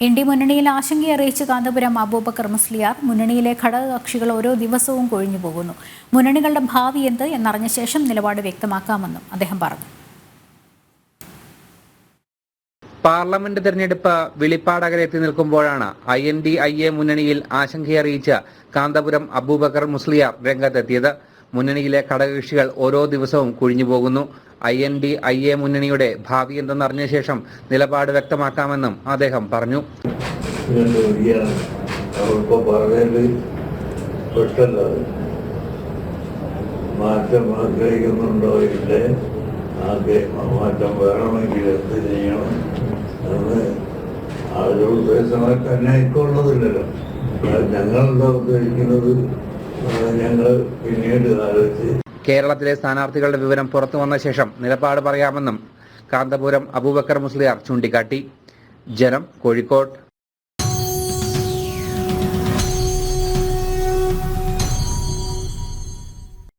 India മുന്നണിയിൽ ആശങ്കയറിയിച്ച് കാന്തപുരം അബൂബക്കർ മുസ്ലിയാർ. മുന്നണിയിലെ ഘടകകക്ഷികൾ ഓരോ ദിവസവും കൊഴിഞ്ഞു പോകുന്നു. മുന്നണികളുടെ ഭാവി എന്ത് എന്നറിഞ്ഞ ശേഷം നിലപാട് വ്യക്തമാക്കാമെന്നും അദ്ദേഹം പറഞ്ഞു. പാർലമെന്റ് തെരഞ്ഞെടുപ്പ് വെളിപ്പാടകരെത്തി നിൽക്കുമ്പോഴാണ് INDIA മുന്നണിയിൽ ആശങ്കയറിയിച്ച് കാന്തപുരം അബൂബക്കർ മുസ്ലിയാർ രംഗത്തെത്തിയത്. മുന്നണിയിലെ ഘടകകക്ഷികൾ ഓരോ ദിവസവും കൊഴിഞ്ഞുപോകുന്നു. INDIA മുന്നണിയുടെ ഭാവി എന്തെന്നറിഞ്ഞ ശേഷം നിലപാട് വ്യക്തമാക്കാമെന്നും അദ്ദേഹം പറഞ്ഞു. മാറ്റം ആഗ്രഹിക്കുന്നുണ്ടോ ഇല്ലേ, മാറ്റം വേണമെങ്കിൽ എന്ത് ചെയ്യണം എന്ന് ആളുകൾ ഉദ്ദേശമായിട്ട് അന്യായിക്കൊള്ളതില്ലല്ലോ. ഞങ്ങളെന്താ ഉദ്ദേശിക്കുന്നത് ഞങ്ങൾ പിന്നീട് ആലോചിച്ച്. കേരളത്തിലെ സ്ഥാനാർത്ഥികളുടെ വിവരം പുറത്തു വന്ന ശേഷം നിലപാട് പറയാമെന്നും കാന്തപുരം അബൂബക്കർ മുസ്ലിയാർ ചൂണ്ടിക്കാട്ടി. ജനം, കോഴിക്കോട്.